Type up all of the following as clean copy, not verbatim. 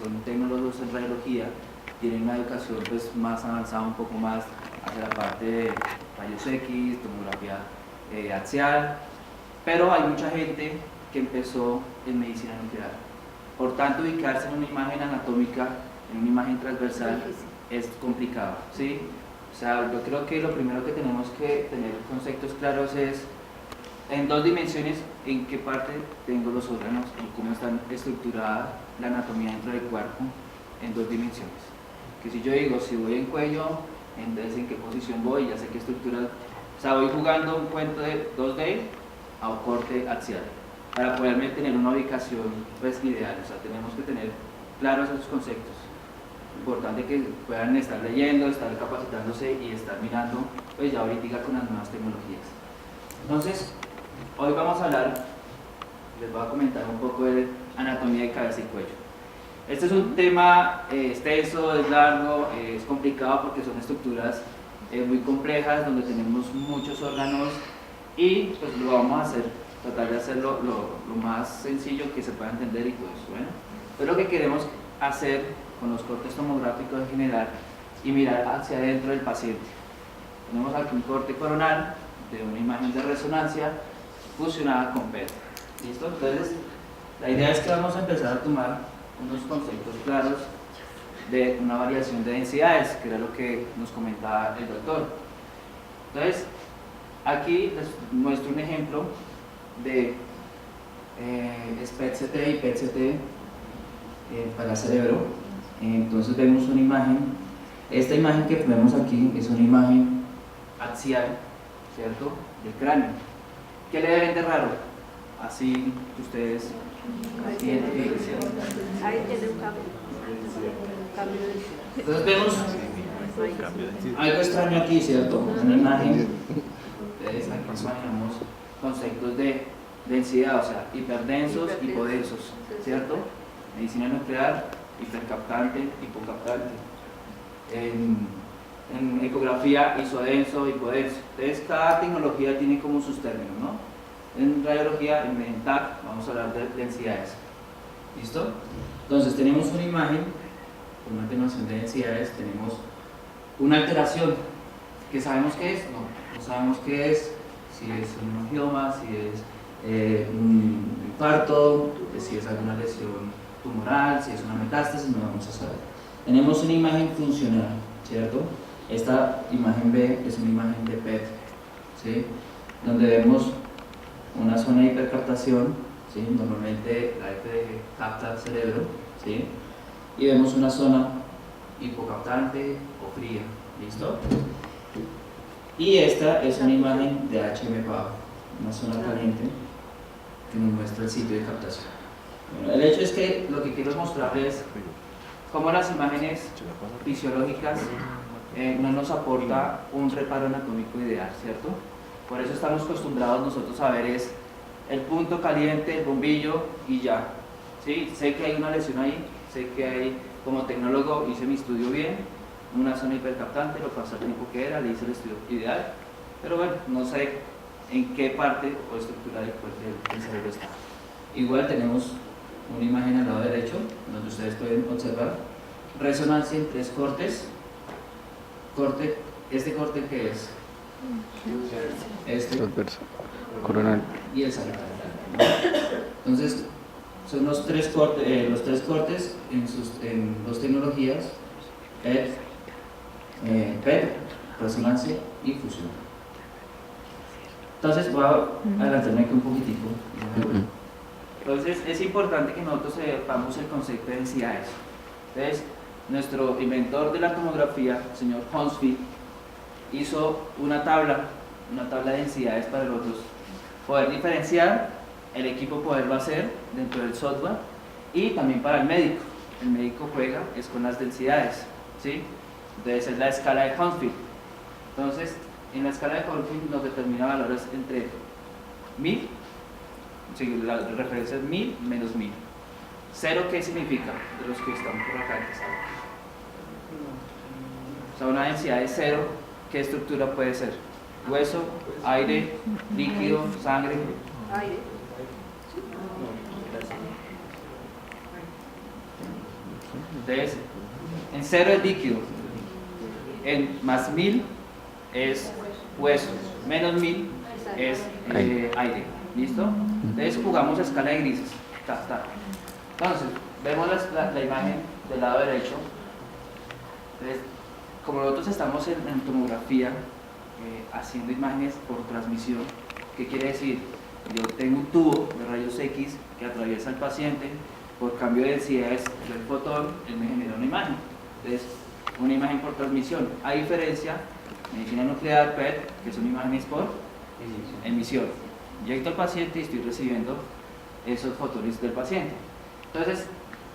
son tecnólogos en radiología, tienen una educación pues, más avanzada, un poco más hacia la parte de rayos X, tomografía axial, pero hay mucha gente que empezó en medicina nuclear. Por tanto, ubicarse en una imagen anatómica, en una imagen transversal, es complicado, ¿sí? O sea, yo creo que lo primero que tenemos que tener conceptos claros es en dos dimensiones en qué parte tengo los órganos y cómo están estructurada la anatomía dentro del cuerpo en dos dimensiones. Que si yo digo, si voy en cuello, entonces en qué posición voy, ya sé qué estructura, o sea, voy jugando un cuento de 2D a un corte axial para poderme tener una ubicación pues, ideal. O sea, tenemos que tener claros esos conceptos. Importante que puedan estar leyendo, estar capacitándose y estar mirando, pues ya ahorita con las nuevas tecnologías. Entonces, hoy vamos a hablar, les voy a comentar un poco de anatomía de cabeza y cuello. Este es un tema extenso, es largo, es complicado porque son estructuras muy complejas donde tenemos muchos órganos y pues lo vamos a hacer, tratar de hacerlo lo más sencillo que se pueda entender y todo eso. Bueno, entonces lo que queremos hacer con los cortes tomográficos es generar y mirar hacia adentro del paciente. Tenemos aquí un corte coronal de una imagen de resonancia fusionada con PET. ¿Listo? Entonces, la idea es que vamos a empezar a tomar unos conceptos claros de una variación de densidades, que era lo que nos comentaba el doctor. Entonces, aquí les muestro un ejemplo de PET-CT y PET-CT para el cerebro. Entonces vemos una imagen, esta imagen que vemos aquí es una imagen axial, ¿cierto?, del cráneo. ¿Qué le ven de raro? Así que ustedes identifiquen. Ahí tiene un cambio de visión. Entonces vemos algo extraño aquí, ¿cierto? Una imagen, ustedes aquí nos imaginamos conceptos de densidad, o sea, hiperdensos, hipodensos, ¿cierto? Medicina nuclear, hipercaptante, hipocaptante. En ecografía, isodenso, hipodenso. Entonces, cada tecnología tiene como sus términos, ¿no? En radiología, en TAC, vamos a hablar de densidades. ¿Listo? Entonces, tenemos una imagen con una atenuación de densidades, tenemos una alteración que sabemos qué es, no sabemos qué es, si es un angioma, si es un infarto, si es alguna lesión tumoral, si es una metástasis, no vamos a saber. Tenemos una imagen funcional, ¿cierto? Esta imagen B es una imagen de PET, ¿sí?, donde vemos una zona de hipercaptación, ¿sí?, normalmente la FDG capta el cerebro, ¿sí?, y vemos una zona hipocaptante o fría, ¿listo? Y esta es una imagen de HM-PAV, una zona caliente que nos muestra el sitio de captación. Bueno, el hecho es que lo que quiero mostrarles es cómo las imágenes fisiológicas no nos aporta un reparo anatómico ideal, ¿cierto? Por eso estamos acostumbrados nosotros a ver es el punto caliente, el bombillo y ya, ¿sí? Sé que hay una lesión ahí, sé que hay, como tecnólogo hice mi estudio bien, una zona hipercaptante, lo pasé al tiempo que era, le hice el estudio ideal, pero bueno, no sé en qué parte o estructura del cerebro está. Igual tenemos una imagen al lado derecho, donde ustedes pueden observar resonancia en 3 cortes. ¿Este corte qué es? Este. Coronal. Y el sagittal. Entonces, son los tres cortes en dos tecnologías, PET, resonancia y fusión. Entonces, voy a adelantarme aquí un poquitico. Entonces, es importante que nosotros sepamos el concepto de densidades. Entonces, nuestro inventor de la tomografía, el señor Hounsfield, hizo una tabla de densidades para nosotros poder diferenciar, el equipo poderlo hacer dentro del software y también para el médico. El médico juega es con las densidades, ¿sí? Entonces, es la escala de Hounsfield. Entonces, en la escala de Hounsfield nos determina valores entre 1000, sí, la referencia es 1000 menos 1000. ¿Cero qué significa? De los que están por acá, que saben. O sea, una densidad de 0, ¿qué estructura puede ser? Hueso, aire, líquido, sangre. Aire. Entonces, en 0 es líquido, en más 1000 es hueso, menos 1000 es aire. ¿Listo? Entonces jugamos a escala de grises. Entonces, vemos la imagen del lado derecho. Entonces, como nosotros estamos en tomografía, haciendo imágenes por transmisión, ¿qué quiere decir? Yo tengo un tubo de rayos X que atraviesa al paciente, por cambio de densidades del fotón, él me genera una imagen. Entonces, una imagen por transmisión. A diferencia, medicina nuclear, PET, que son imágenes por emisión. Inyecto al paciente y estoy recibiendo esos fotones del paciente. Entonces,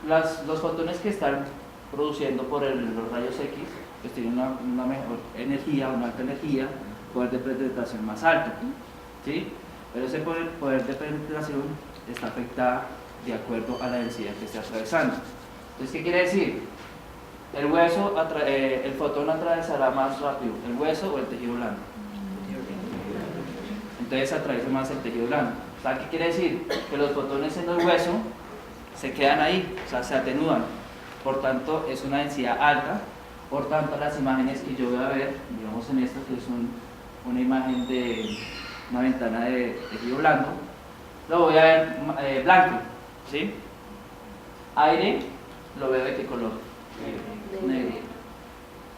los fotones que están produciendo por los rayos X, pues tienen una mejor energía, una alta energía, poder de penetración más alto, ¿sí? Pero ese poder de penetración está afectada de acuerdo a la densidad que esté atravesando. Entonces, ¿qué quiere decir? El fotón atravesará más rápido el hueso o el tejido blando. Entonces atraviesa más el tejido blando. ¿Sabes qué quiere decir? Que los fotones en el hueso se quedan ahí, o sea, se atenúan. Por tanto, es una densidad alta. Por tanto, las imágenes que yo voy a ver, digamos en esto, que es una imagen de una ventana de tejido blando, lo voy a ver blanco, ¿sí? Aire, lo veo de qué color? Negro.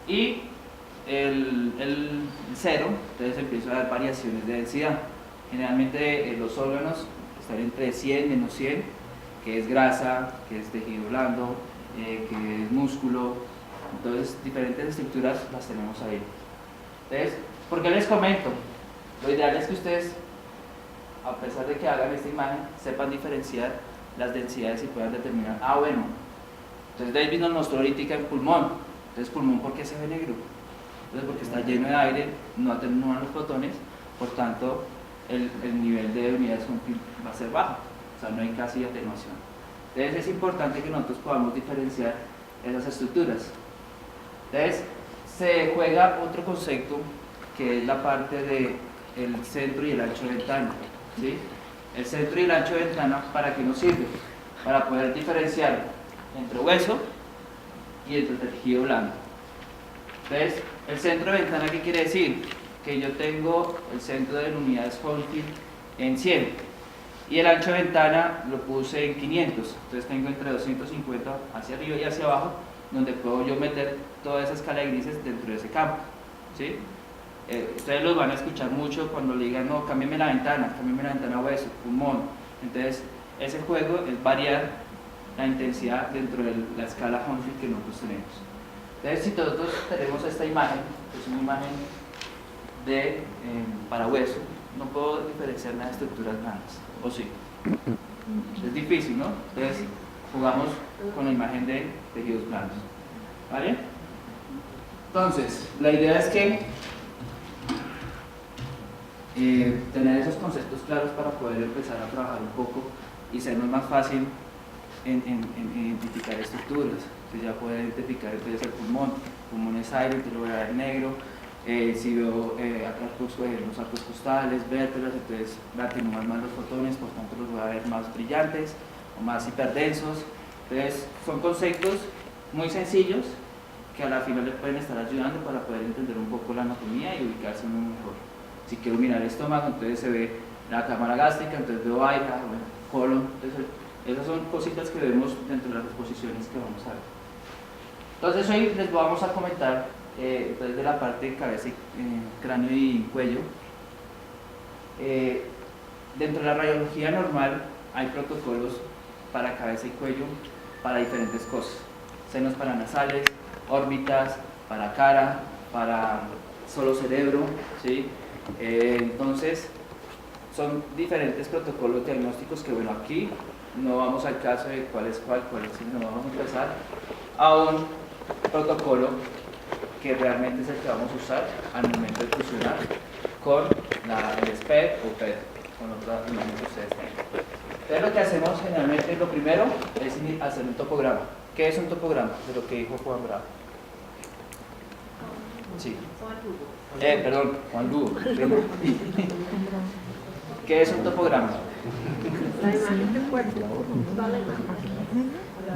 Y el 0, entonces empiezo a dar variaciones de densidad. Generalmente los órganos están entre 100 menos 100, que es grasa, que es tejido blando, que es músculo. Entonces diferentes estructuras las tenemos ahí. Entonces, ¿por qué les comento? Lo ideal es que ustedes, a pesar de que hagan esta imagen, sepan diferenciar las densidades y puedan determinar, bueno, entonces David nos mostró ahorita en pulmón. Entonces pulmón, ¿por qué se ve negro? Entonces porque está lleno de aire, no atenúan los fotones, por tanto el nivel de unidades va a ser bajo, o sea no hay casi atenuación. Entonces es importante que nosotros podamos diferenciar esas estructuras. Entonces se juega otro concepto que es la parte del centro y el ancho de ventana, ¿sí? El centro y el ancho de ventana, ¿para qué nos sirve? Para poder diferenciar entre hueso y entre tejido blando. Entonces, el centro de ventana, ¿qué quiere decir? Que yo tengo el centro de unidades Holyfield en 100 y el ancho de ventana lo puse en 500. Entonces tengo entre 250 hacia arriba y hacia abajo, donde puedo yo meter toda esa escala de grises dentro de ese campo, ¿sí? Ustedes los van a escuchar mucho cuando le digan, no, cámbiame la ventana hueso, pulmón. Entonces, ese juego es variar la intensidad dentro de la escala Holyfield que nosotros tenemos. Entonces, si nosotros tenemos esta imagen, que es una imagen de para hueso, no puedo diferenciar las estructuras blandas, ¿o sí? Es difícil, ¿no? Entonces, jugamos con la imagen de tejidos blandos, ¿vale? Entonces, la idea es que tener esos conceptos claros para poder empezar a trabajar un poco y sernos más fácil en identificar estructuras. Entonces ya puedo identificar entonces el pulmón es aire, entonces lo voy a ver negro. Si veo los arcos costales, vértebras, entonces va a atenuar más los fotones, por tanto los voy a ver más brillantes o más hiperdensos. Entonces son conceptos muy sencillos que a la final les pueden estar ayudando para poder entender un poco la anatomía y ubicarse uno mejor. Si quiero mirar el estómago, entonces se ve la cámara gástrica, entonces veo aire, colon. Entonces, esas son cositas que vemos dentro de las exposiciones que vamos a ver. Entonces hoy les vamos a comentar desde la parte de cabeza, cráneo y cuello. Dentro de la radiología normal hay protocolos para cabeza y cuello para diferentes cosas. Senos paranasales, órbitas, para cara, para solo cerebro, ¿sí? Entonces son diferentes protocolos diagnósticos que, bueno, aquí no vamos al caso de cuál es cuál, sino vamos a empezar a un protocolo que realmente es el que vamos a usar al momento de fusionar con el SPED o PET, con otra imagen que ustedes tengan. Entonces lo que hacemos generalmente, lo primero es hacer un topograma. ¿Qué es un topograma? De lo que dijo Juan Bravo. Sí. Perdón, Juan Lugo. ¿Qué es un topograma? La imagen del cuerpo.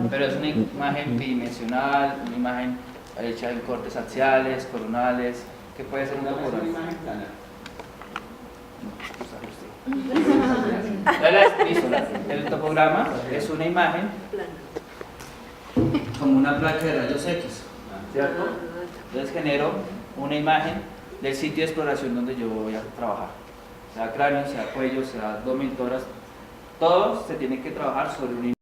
pero es una imagen bidimensional, una imagen hecha en cortes axiales, coronales, que puede ser un topograma. El topograma es una imagen como una placa de rayos X, ¿cierto? Entonces genero una imagen del sitio de exploración donde yo voy a trabajar, sea cráneo, sea cuello, sea abdomen, tórax, todo se tiene que trabajar sobre una imagen.